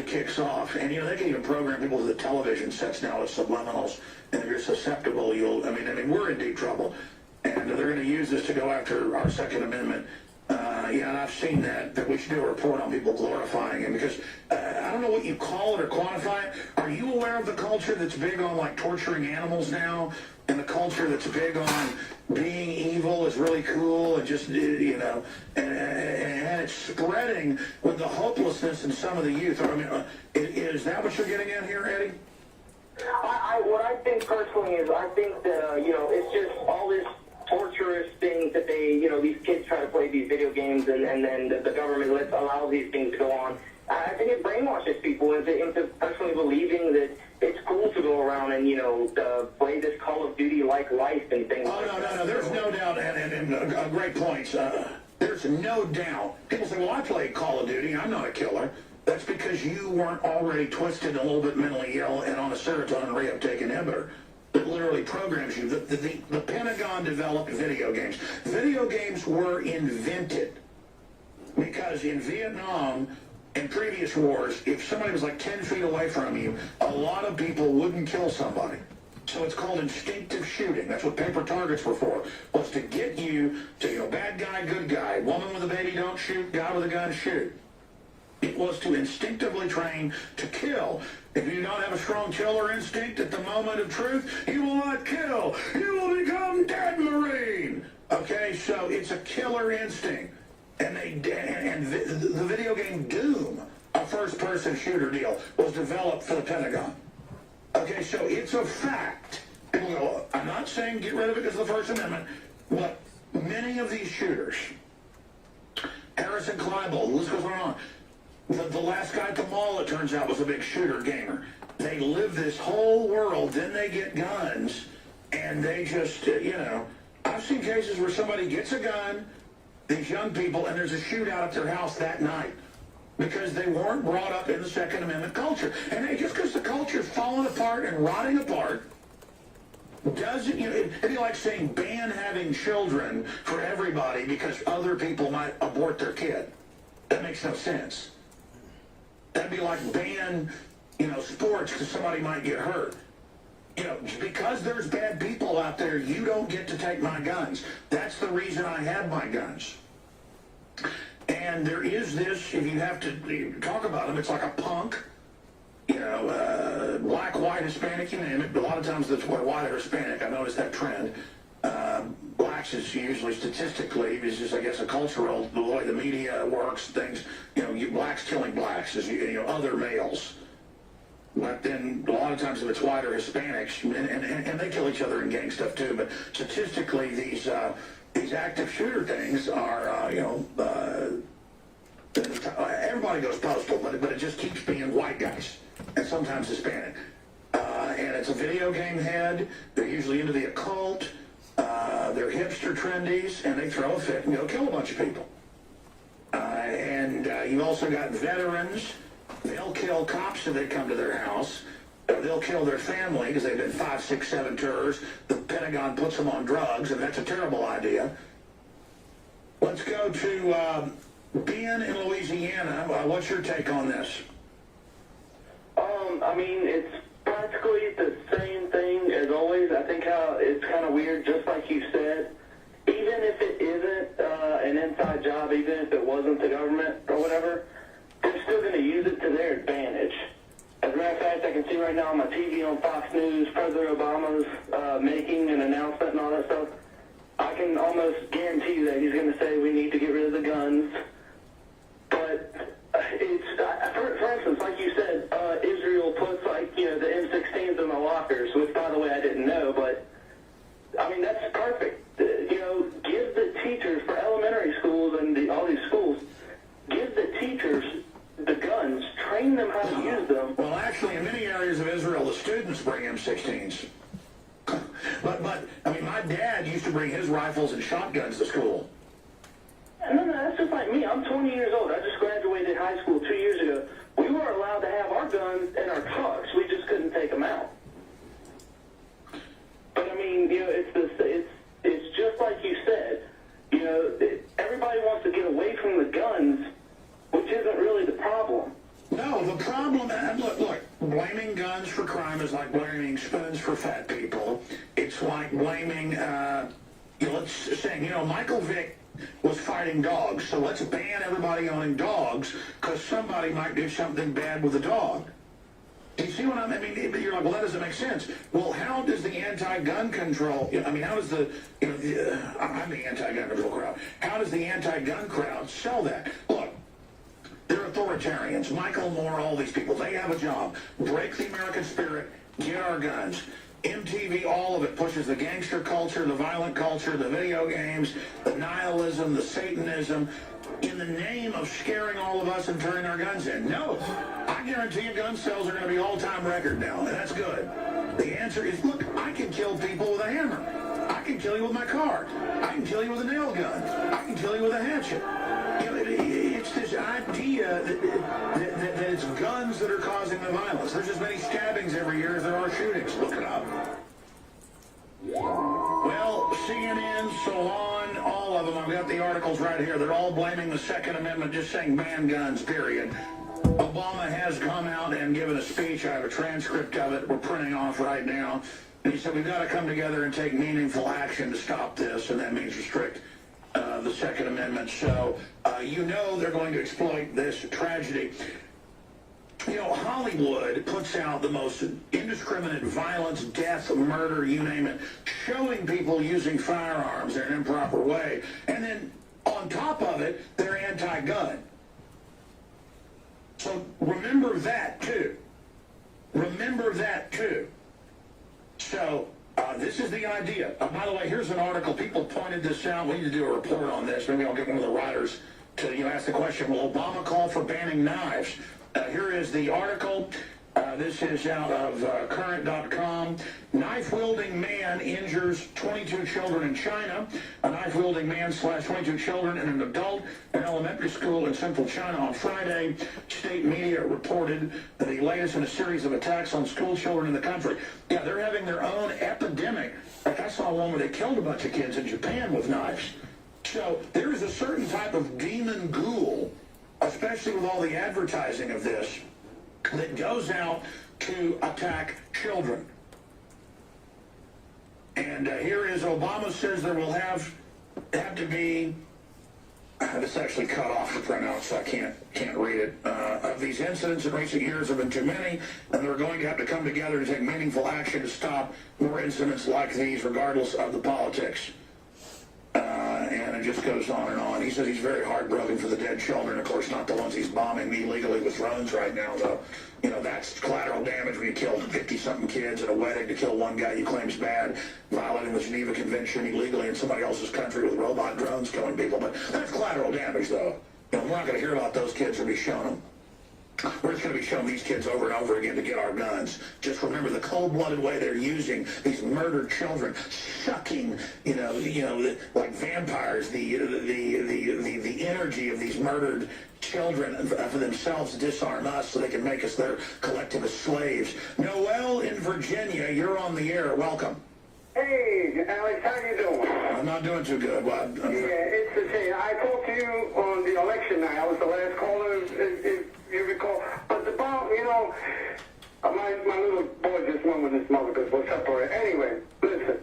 kicks off. And, they can even program people to the television sets now with subliminals. And if you're susceptible, I mean, we're in deep trouble. And they're going to use this to go after our Second Amendment. And I've seen that we should do a report on people glorifying him, because I don't know what you call it or quantify it. Are you aware of the culture that's big on, like, torturing animals now? And the culture that's big on being evil is really cool, and just, and it's spreading with the hopelessness in some of the youth. I mean, is that what you're getting at here, Eddie?
What I think personally is, I think that, it's just all this torturous things that they, these kids try to put play these video games, and then the government allows these things to go on. I think it brainwashes people into personally believing that it's cool to go around and, play this Call of Duty-like life and things like that.
No, there's no doubt, and great points. There's no doubt. People say, well, I play Call of Duty, I'm not a killer. That's because you weren't already twisted and a little bit mentally ill and on a serotonin reuptake inhibitor that literally programs you. The Pentagon developed video games. Video games were invented because in Vietnam and previous wars, if somebody was like 10 feet away from you, a lot of people wouldn't kill somebody. So it's called instinctive shooting. That's what paper targets were for, was to get you to, bad guy, good guy, woman with a baby, don't shoot, guy with a gun, shoot. It was to instinctively train to kill. If you don't have a strong killer instinct at the moment of truth, you will not kill. You will become dead Marine. Okay, so it's a killer instinct. And the video game Doom, a first-person shooter deal, was developed for the Pentagon. Okay, so it's a fact. People go, I'm not saying get rid of it because of the First Amendment, but many of these shooters, Harrison Kleibel, the list goes on. The last guy at the mall, it turns out, was a big shooter gamer. They live this whole world, then they get guns, and they just, I've seen cases where somebody gets a gun, these young people, and there's a shootout at their house that night because they weren't brought up in the Second Amendment culture. And just because the culture's falling apart and rotting apart doesn't, it'd be like saying ban having children for everybody because other people might abort their kid. That makes no sense. That'd be like ban, sports because somebody might get hurt. Because there's bad people out there, you don't get to take my guns. That's the reason I have my guns. And there is this, if you have to talk about them, it's like a punk, black, white, Hispanic, you name it. But a lot of times that's white or Hispanic. I noticed that trend. Blacks is usually statistically, is just, I guess, a cultural, the way the media works, things, blacks killing blacks, is, other males. But then a lot of times if it's white or Hispanics, and they kill each other in gang stuff too, but statistically these active shooter things are, everybody goes postal, but it just keeps being white guys, and sometimes Hispanic. And it's a video game head. They're usually into the occult. They're hipster trendies, and they throw a fit and go kill a bunch of people. And you've also got veterans. They'll kill cops if they come to their house. They'll kill their family because they've been 5, 6, 7 tours. The Pentagon puts them on drugs, and that's a terrible idea. Let's go to Ben in Louisiana. What's your take on this?
It's practically the same thing as always. I think how it's kind of weird, just like you said. Even if it isn't an inside job, even if it wasn't the government or whatever, they're still going to use it to their advantage. As a matter of fact, I can see right now on my TV on Fox News, President Obama's making an announcement and all that stuff. I can almost guarantee you that he's going to say we need to get rid of the guns. But for instance, like you said, Israel puts the M16s in the lockers, which by the way I didn't know, but that's perfect. Give the teachers for elementary schools and all these schools, give the teachers the guns, train them how to use them.
Well, actually, in many areas of Israel, the students bring M16s. But my dad used to bring his rifles and shotguns to school.
No, that's just like me. I'm 20 years old. I just graduated high school 2 years ago. We were allowed to have our guns in our trucks. We just couldn't take them out. But it's just like you said. Everybody wants to get away from the guns, which isn't really the problem.
No, the problem, look, blaming guns for crime is like blaming spoons for fat people. It's like blaming, Michael Vick was fighting dogs, so let's ban everybody owning dogs because somebody might do something bad with a dog. Do you see what I mean? You're like, well, that doesn't make sense. Well, how does the anti-gun control, how does I'm the anti-gun control crowd. How does the anti-gun crowd sell that? Look, they're authoritarians. Michael Moore, all these people, they have a job. Break the American spirit, get our guns. MTV, all of it pushes the gangster culture, the violent culture, the video games, the nihilism, the Satanism, in the name of scaring all of us and turning our guns in. No, I guarantee you gun sales are going to be all-time record now, and that's good. The answer is, look, I can kill people with a hammer. I can kill you with my car. I can kill you with a nail gun. I can kill you with a hatchet. You know, it's this idea that it's guns that are causing the violence. There's as many stabbings every year as there are shootings. Look it up. Well, CNN, Salon, all of them, I've got the articles right here. They're all blaming the Second Amendment, just saying ban guns, period. Obama has come out and given a speech. I have a transcript of it we're printing off right now. And he said, we've got to come together and take meaningful action to stop this, and that means restrict the Second Amendment. So, you know they're going to exploit this tragedy. You know, Hollywood puts out the most indiscriminate violence, death, murder, you name it, showing people using firearms in an improper way. And then, on top of it, they're anti-gun. So remember that, too. Remember that, too. So, this is the idea. By the way, here's an article. People pointed this out. We need to do a report on this. Maybe I'll get one of the writers to ask the question, will Obama call for banning knives? Here is the article. This is out of current.com. Knife-wielding man injures 22 children in China. A knife-wielding man slashed 22 children and an adult in an elementary school in central China on Friday. State media reported the latest in a series of attacks on school children in the country. Yeah, they're having their own epidemic. Like I saw one where they killed a bunch of kids in Japan with knives. So there is a certain type of demon ghoul, especially with all the advertising of this, that goes out to attack children. And here is Obama says there will have to be, this actually cut off the printout, so I can't read it. Of these incidents in recent years have been too many, and they're going to have to come together to take meaningful action to stop more incidents like these, regardless of the politics. And it just goes on and on. He says he's very heartbroken for the dead children. Of course, not the ones he's bombing illegally with drones right now, though. You know, that's collateral damage when you kill 50-something kids at a wedding to kill one guy you claim's bad, violating the Geneva Convention illegally in somebody else's country with robot drones killing people. But that's collateral damage, though. You know, we're not going to hear about those kids or be shown them. We're just going to be showing these kids over and over again to get our guns. Just remember the cold-blooded way they're using these murdered children, sucking, like vampires, the energy of these murdered children for themselves to disarm us so they can make us their collectivist slaves. Noel in Virginia, you're on the air. Welcome.
Hey, Alex, how you doing?
I'm not doing too good. Well,
it's the same. I talked to you on the election night. I was the last caller, if you recall. But the bomb, my little boy just went with his mother because we're separated. Anyway, listen,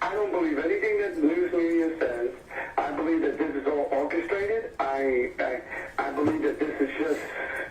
I don't believe anything that the news media says. I believe that this is all orchestrated. I believe that this is just,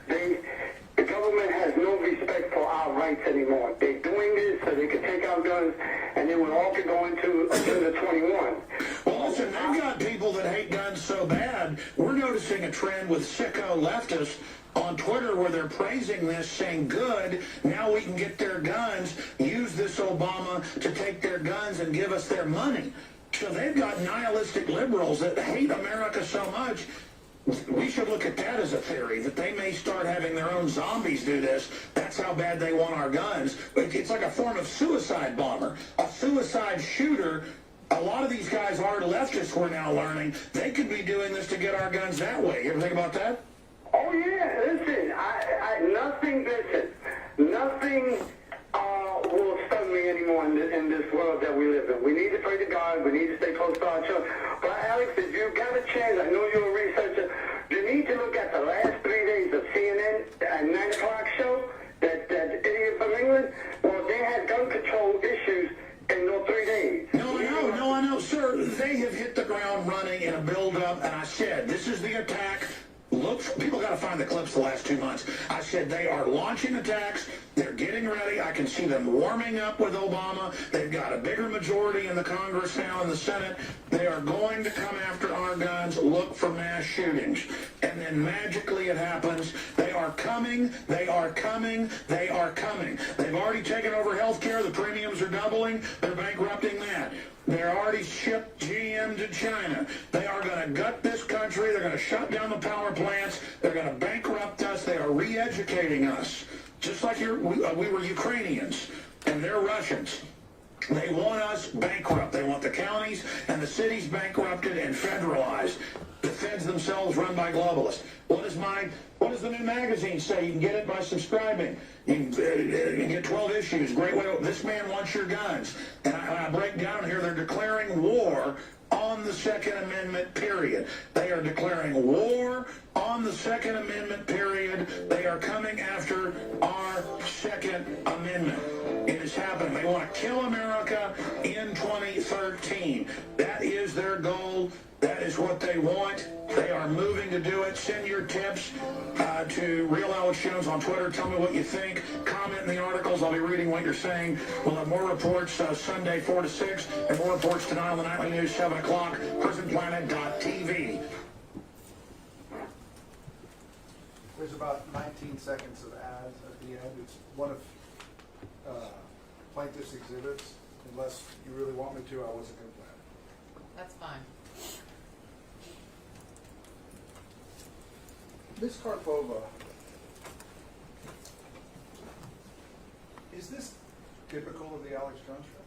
the government has no respect for our rights anymore. They're doing this so they can take our guns, and then we'll all be going to Agenda 21.
Well, listen, they've got people that hate guns so bad. We're noticing a trend with sicko leftists on Twitter where they're praising this, saying, good, now we can get their guns, use this Obama to take their guns and give us their money. So they've got nihilistic liberals that hate America so much. We should look at that as a theory, that they may start having their own zombies do this. That's how bad they want our guns. It's like a form of suicide bomber, a suicide shooter. A lot of these guys are leftists, we're now learning. They could be doing this to get our guns that way. You ever think about that?
Oh, yeah, listen, nothing will stun me anymore in this world that we live in. We need to pray to God. We need to stay close to our children. But, Alex, if you got a chance, I know you're a researcher, you need to look at the last 3 days of CNN at 9 o'clock show, that idiot from England. Well, they had gun control issues in those 3 days.
No, I know, sir. They have hit the ground running in a build-up, and I said, this is the attack People got to find the clips the last 2 months. I said they are launching attacks. They're getting ready. I can see them warming up with Obama. They've got a bigger majority in the Congress now, in the Senate. They are going to come after our guns, look for mass shootings. And then magically it happens. They are coming. They are coming. They are coming. They've already taken over health care. The premiums are doubling. They're bankrupting that. They're already shipped GM to China. They are going to gut this country. They're going to shut down the power plants. They're going to bankrupt us. They are re-educating us. Just like we were Ukrainians, and they're Russians. They want us bankrupt. They want the counties and the cities bankrupted and federalized. The feds themselves run by globalists. What does the new magazine say? You can get it by subscribing. You can get 12 issues. Great way. This man wants your guns. And I break down here. They're declaring war on the Second Amendment, period. They are declaring war on the Second Amendment, period. They are coming after our Second Amendment. It is happening. They want to kill America in 2013. That is their goal. That is what they want. They are moving to do it. Send your tips to Real Alex Jones on Twitter. Tell me what you think. Comment in the articles. I'll be reading what you're saying. We'll have more reports Sunday 4 to 6 and more reports tonight on the Nightly News 7 o'clock. PrisonPlanet.tv.
There's about 19 seconds of ads at the end. It's one of plaintiff's exhibits. Unless you really want me to, I wasn't going to play it.
That's fine.
Ms. Karpova, is this typical of the Alex Jones show?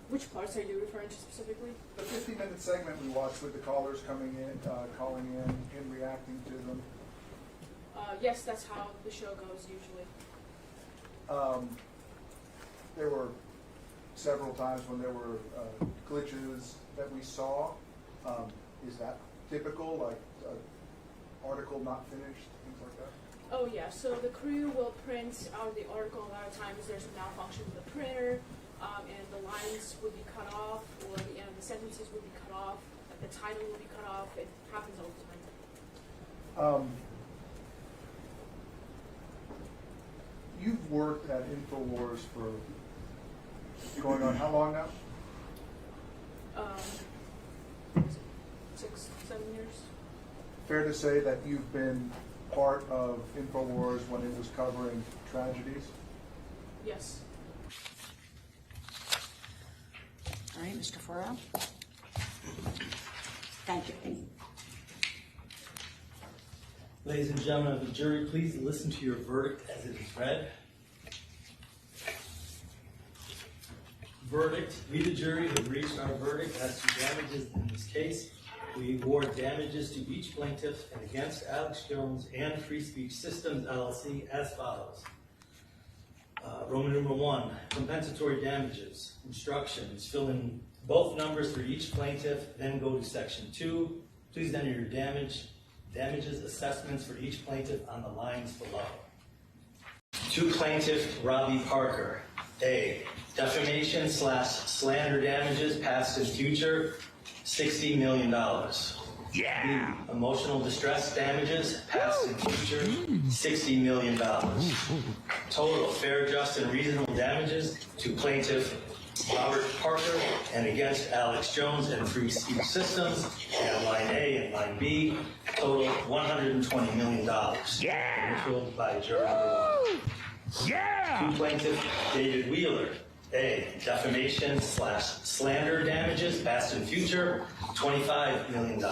Which parts are you referring to specifically?
The 50-minute segment we watched with the callers coming in, calling in, him reacting to them.
Yes, that's how the show goes usually.
There were several times when there were glitches that we saw. Is that typical, like article not finished, things like that?
Oh yeah, so the crew will print out the article. A lot of times there's a malfunction with the printer, and the lines would be cut off, or the sentences would be cut off, the title will be cut off. It happens all the time.
You've worked at Infowars for going on how long now?
6, 7 years.
Fair to say that you've been part of Infowars when it was covering tragedies?
Yes.
All right, Mr. Farrell. Thank you.
Ladies and gentlemen of the jury, please listen to your verdict as it is read. Verdict. We, the jury, have reached our verdict as to damages in this case. We award damages to each plaintiff and against Alex Jones and Free Speech Systems, LLC, as follows. Roman numeral 1, compensatory damages. Instructions. Fill in both numbers for each plaintiff, then go to section 2. Please enter your damages assessments for each plaintiff on the lines below. To plaintiff Robbie Parker. A, defamation/slander damages past and future, $60 million. Yeah. B, emotional distress damages past and future, $60 million. Total fair, just, and reasonable damages to plaintiff Robert Parker and against Alex Jones and Free Speech Systems, and line A and line B, total $120 million. Yeah. Controlled by jury number 1. Yeah. To plaintiff David Wheeler. A, defamation/slander damages past and future, $25 million.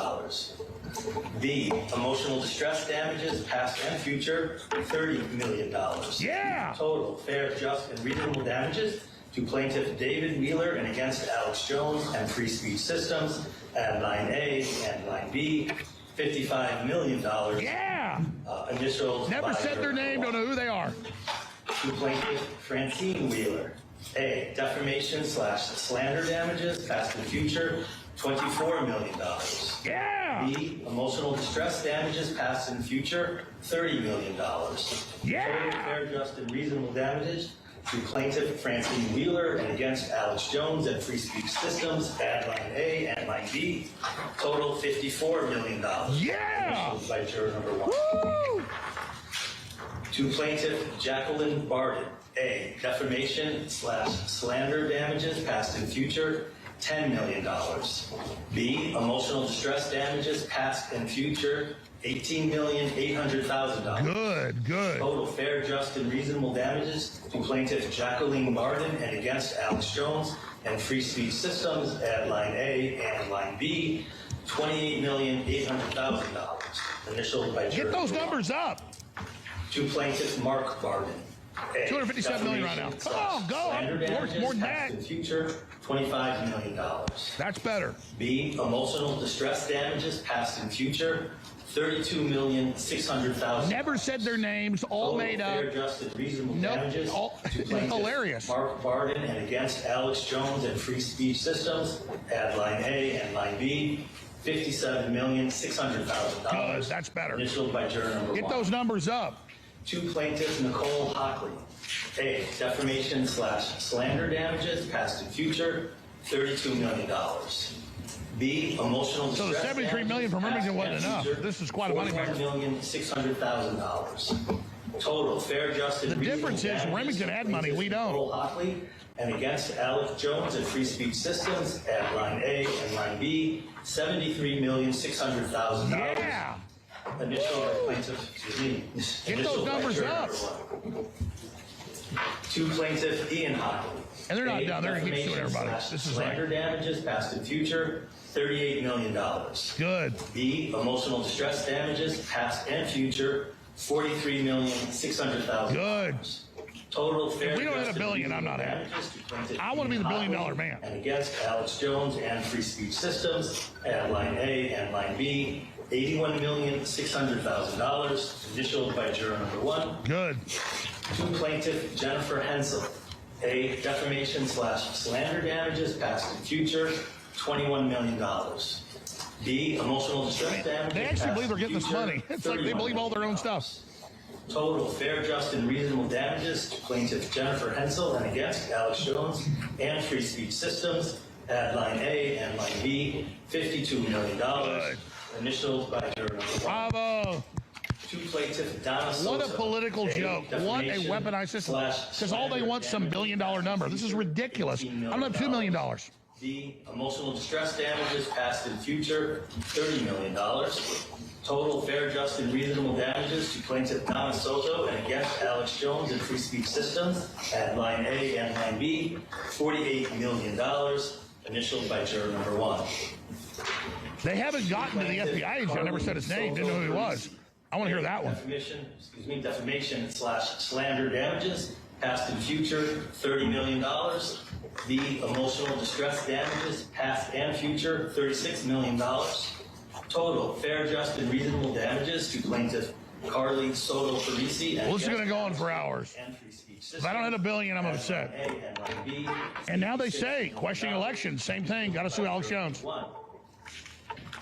B, emotional distress damages past and future, $30 million. Yeah. Total fair, just, and reasonable damages to plaintiff David Wheeler and against Alex Jones and Free Speech Systems, and line A and line B, $55 million. Yeah. Initials. Never said their name, don't know who they are. To plaintiff Francine Wheeler. A, defamation/slander damages past and future, $24 million. Yeah. B, emotional distress damages past and future, $30 million. Yeah. Total fair, just, and reasonable damages to plaintiff Francine Wheeler and against Alex Jones and Free Speech Systems, add line A and line B, total $54 million.
Yeah!
Initialed by juror number 1.
Woo!
To plaintiff Jacqueline Barden, A, defamation/slander damages, past and future, $10 million. B, emotional distress damages, past and future, $18,800,000.
Good, good.
Total fair, just, and reasonable damages to plaintiff Jacqueline Barden and against Alex Jones and Free Speech Systems, add line A and line B, $28,800,000. Initialed by juror
Get those
number 1.
numbers up.
To plaintiff Mark Barden. A,
257 million right now. Come on, go.
slander damages,
More than
past
that.
and future, $25 million.
That's better.
B, emotional distress damages, past and future, $32,600,000.
Never said their names, all made up.
Fair, just, and reasonable
Nope,
damages
all-
to plaintiff
hilarious.
Mark Barden and against Alex Jones and Free Speech Systems, add line A and line B, $57,600,000.
Good, that's better.
Initialed by juror number 1.
Get those numbers up.
To plaintiff Nicole Hockley. A, defamation/slander damages, past and future, $32 million. B, emotional
So the
distress
73 million from
damages,
Remington wasn't
past and
enough.
future,
This is quite a money maker.
$41,600,000. Total fair, just, and
The difference is
reasonable
Remington
damages
had
to
money, we
plaintiff
don't.
Nicole Hockley and against Alex Jones and Free Speech Systems, at line A and line B, $73,600,000.
Yeah.
Initial by plaintiff,
Get
initial
those
by
numbers
juror
up.
number 1. To plaintiff Ian Hockley.
And they're not
A,
done. They're going to keep suing everybody. This is
defamation/slander
right.
damages, past and future, $38 million.
Good.
B, emotional distress damages, past and future, $43,600,000.
Good.
Total fair.
If we don't hit
just,
$1 billion,
and
I'm not happy.
damages to plaintiff
I wanna be the
Ian
$1 billion
Hockley
man.
And against Alex Jones and Free Speech Systems, at line A and line B, $81,600,000. Initialed by juror number 1.
Good.
To plaintiff Jennifer Hensel. A, defamation/slander damages, past and future, $21 million. B, emotional distress damages.
They actually
past
believe they're
and
getting this
future,
money. It's like they
$31
believe all their own
million.
stuff.
Total fair, just, and reasonable damages to plaintiff Jennifer Hensel and against Alex Jones and Free Speech Systems, at line A and line B, $52 million.
Good.
Initialed by juror number 1.
Bravo.
To plaintiff Donna Soto.
What a political
A,
joke. What a
defamation
weaponized system.
slash
Because all they want is some $1 billion number. This is ridiculous. I don't have $2 million.
B, emotional distress damages, past and future, $30 million. Total fair, just, and reasonable damages to plaintiff Donna Soto and against Alex Jones and Free Speech Systems, at line A and line B, $48 million. Initialed by juror number 1.
They haven't gotten to the FBI agent. I never said his name. Didn't know who he was. I want to hear that one.
Defamation/slander damages, past and future, $30 million. B, emotional distress damages, past and future, $36 million. Total fair, just, and reasonable damages to plaintiff Carly Soto Parisi.
Well, this is going to go on for hours. If I don't hit $1 billion, I'm upset. And now they say, questioning elections, same thing. Got to sue Alex Jones.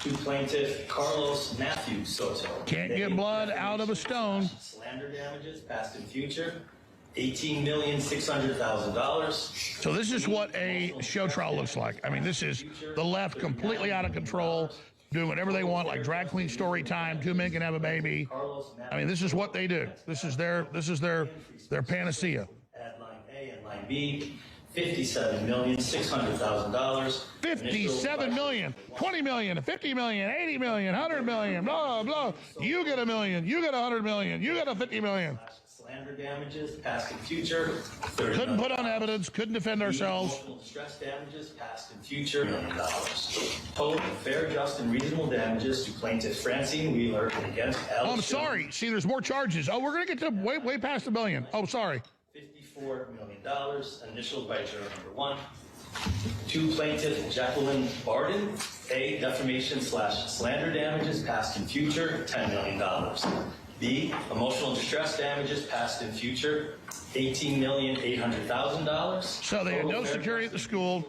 To plaintiff Carlos Matthew Soto.
Can't get blood out of a stone.
Slander damages, past and future, $18,600,000.
So this is what a show trial looks like. I mean, this is the left completely out of control, doing whatever they want, like drag queen story time. 2 men can have a baby. I mean, this is what they do. This is their panacea.
At line A and line B, $57,600,000.
57 million, 20 million, 50 million, 80 million, 100 million, blah, blah. You get $1 million, you get 100 million, you get a 50 million.
Slander damages, past and future, $30
Couldn't
million.
put on evidence, couldn't defend ourselves.
Emotional distress damages, past and future, $1 million. Total fair, just, and reasonable damages to plaintiff Francine Wheeler and against Alex
Oh, I'm
Jones.
sorry. See, there's more charges. Oh, we're going to get to way past $1 billion. Oh, sorry.
$54 million, initialed by juror number 1. To plaintiff Jacqueline Barden. A, defamation/slander damages, past and future, $10 million. B, emotional distress damages, past and future, $18,800,000.
So they had no security at the school.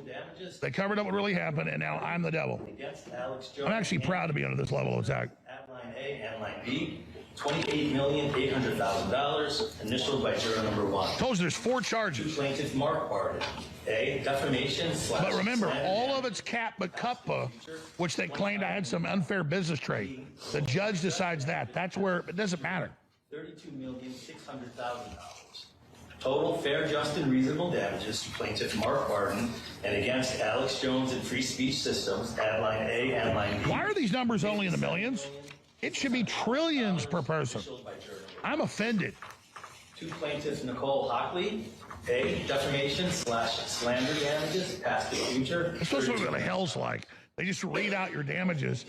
They covered up what really happened, and now I'm the devil.
Against Alex Jones.
I'm actually proud to be under this level of attack.
At line A and line B, $28,800,000, initialed by juror number 1.
Told you there's 4 charges.
Plaintiff Mark Barden. A, defamation /
But remember,
slander
all
damage.
of it's capped but cuppa, which they claimed I had some unfair business trade. The judge decides that. That's where it doesn't matter.
$32,600,000. Total fair, just, and reasonable damages to plaintiff Mark Barden and against Alex Jones and Free Speech Systems at line A and line B.
Why are these numbers only in the millions? It should be trillions per person. I'm offended.
To plaintiff Nicole Hockley. A, defamation / slander damages, past and future.
It's supposed to be what the hell's like. They just read out your damages.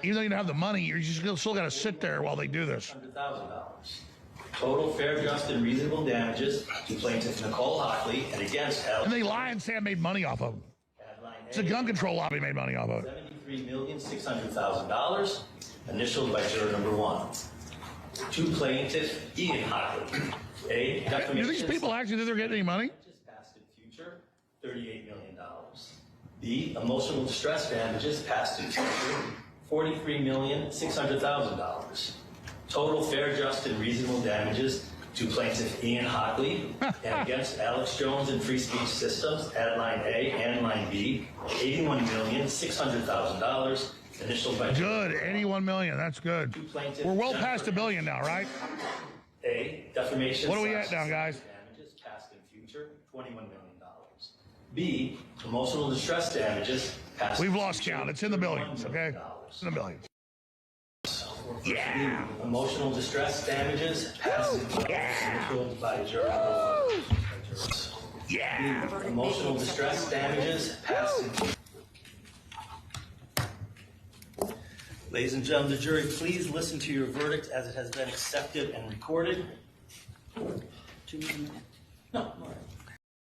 Even though you don't have the money, you're just still got to sit there while they do this.
$100,000. Total fair, just, and reasonable damages to plaintiff Nicole Hockley and against Alex.
And they lie and say I made money off of them. It's a gun control lobby made money off of it.
$73,600,000, initialed by juror number 1. To plaintiff Ian Hockley. A, defamation.
Do these people actually think they're getting any money?
Past and future, $38 million. B, emotional distress damages, past and future, $43,600,000. Total fair, just, and reasonable damages to plaintiff Ian Hockley and against Alex Jones and Free Speech Systems at line A and line B, $81,600,000, initialed by
Good, 81 million. That's good. We're well past $1 billion now, right?
A, defamation.
What are we at now, guys?
Damages, past and future, $21 million. B, emotional distress damages, past.
We've lost count. It's in the billions, okay? It's in the billions. Yeah.
Emotional distress damages, past and future, initialed by juror number 1.
Yeah.
Emotional distress damages, past and future. Ladies and gentlemen of the jury, please listen to your verdict as it has been accepted and recorded. 2 minutes.